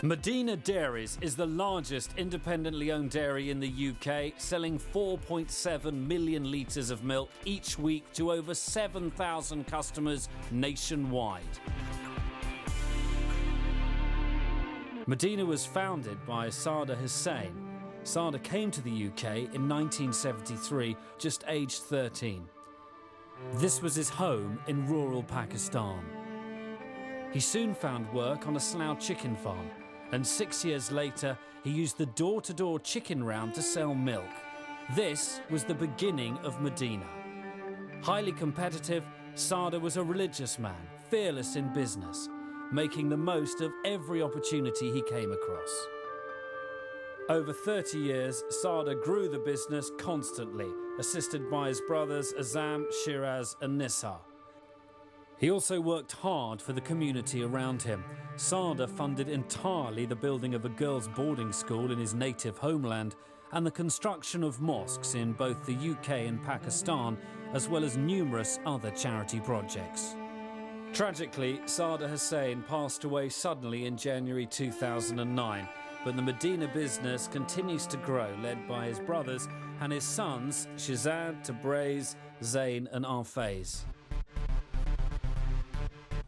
Medina Dairies is the largest independently owned dairy in the UK, selling 4.7 million litres of milk each week to over 7,000 customers nationwide. Medina was founded by Sada Hussain. Sada came to the UK in 1973, just aged 13. This was his home in rural Pakistan. He soon found work on a Slough chicken farm, and 6 years later he used the door-to-door chicken round to sell milk. This was the beginning of Medina. Highly competitive, Sada was a religious man, fearless in business, making the most of every opportunity he came across. Over 30 years, Sada grew the business constantly, assisted by his brothers Azam, Shiraz and Nisar. He also worked hard for the community around him. Sada funded entirely the building of a girls' boarding school in his native homeland and the construction of mosques in both the UK and Pakistan, as well as numerous other charity projects. Tragically, Sada Hussain passed away suddenly in January 2009, but the Medina business continues to grow, led by his brothers and his sons Shazad, Tabriz, Zain and Arfaiz.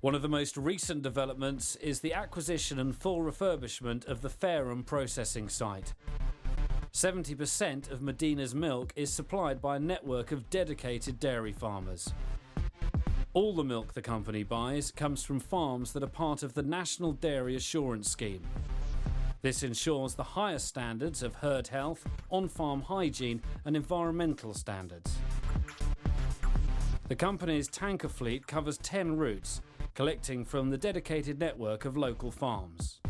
One of the most recent developments is the acquisition and full refurbishment of the Fareham processing site. 70% of Medina's milk is supplied by a network of dedicated dairy farmers. All the milk the company buys comes from farms that are part of the National Dairy Assurance Scheme. This ensures the highest standards of herd health, on-farm hygiene and environmental standards. The company's tanker fleet covers 10 routes, collecting from the dedicated network of local farms.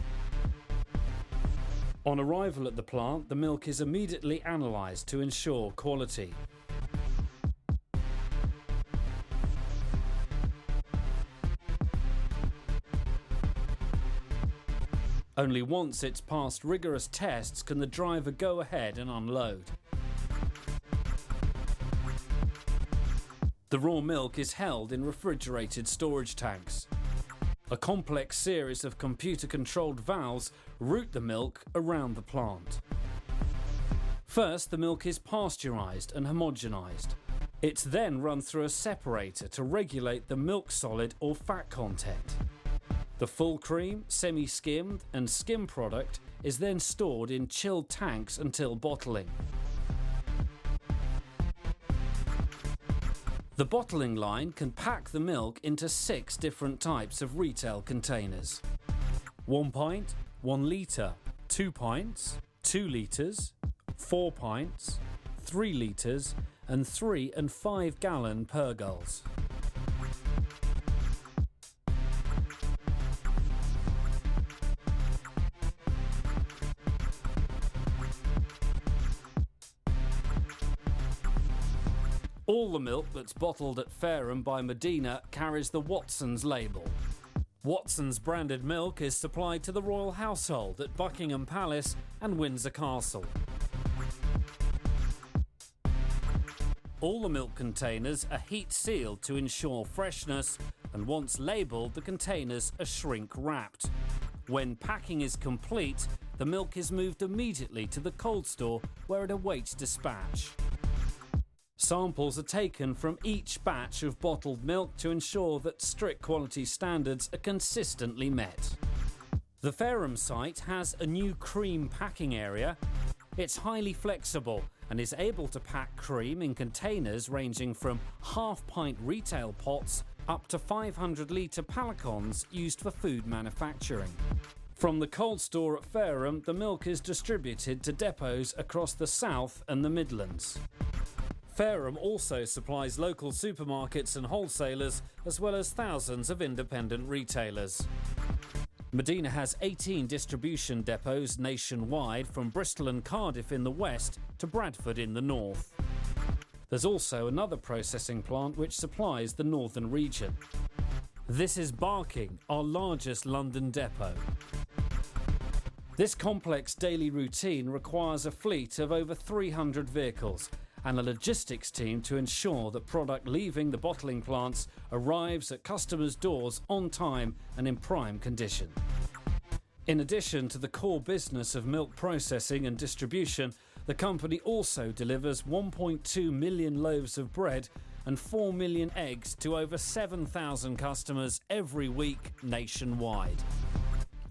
On arrival at the plant, the milk is immediately analysed to ensure quality. Only once it's passed rigorous tests can the driver go ahead and unload. The raw milk is held in refrigerated storage tanks. A complex series of computer-controlled valves route the milk around the plant. First, the milk is pasteurised and homogenised. It's then run through a separator to regulate the milk solid or fat content. The full cream, semi-skimmed and skim product is then stored in chilled tanks until bottling. The bottling line can pack the milk into 6 different types of retail containers. 1 pint, 1 litre, 2 pints, 2 litres, 4 pints, 3 litres and 3 and 5 gallon pergols. All the milk that's bottled at Fareham by Medina carries the Watsons label. Watsons branded milk is supplied to the royal household at Buckingham Palace and Windsor Castle. All the milk containers are heat sealed to ensure freshness, and once labelled, the containers are shrink wrapped. When packing is complete, the milk is moved immediately to the cold store where it awaits dispatch. Samples are taken from each batch of bottled milk to ensure that strict quality standards are consistently met. The Fareham site has a new cream packing area. It's highly flexible and is able to pack cream in containers ranging from half-pint retail pots up to 500-litre palicons used for food manufacturing. From the cold store at Fareham, the milk is distributed to depots across the South and the Midlands. Fareham also supplies local supermarkets and wholesalers, as well as thousands of independent retailers. Medina has 18 distribution depots nationwide, from Bristol and Cardiff in the west to Bradford in the north. There's also another processing plant which supplies the northern region. This is Barking, our largest London depot. This complex daily routine requires a fleet of over 300 vehicles and a logistics team to ensure that product leaving the bottling plants arrives at customers' doors on time and in prime condition. In addition to the core business of milk processing and distribution, the company also delivers 1.2 million loaves of bread and 4 million eggs to over 7,000 customers every week nationwide.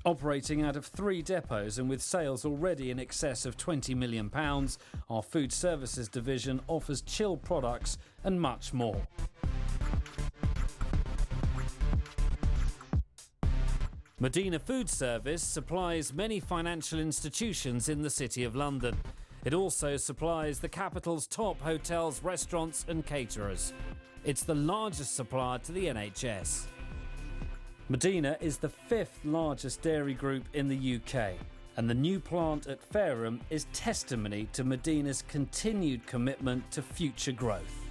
Operating out of 3 depots and with sales already in excess of £20 million, our food services division offers chilled products and much more. Medina Food Service supplies many financial institutions in the City of London. It also supplies the capital's top hotels, restaurants and caterers. It's the largest supplier to the NHS. Medina is the 5th largest dairy group in the UK, and the new plant at Fareham is testimony to Medina's continued commitment to future growth.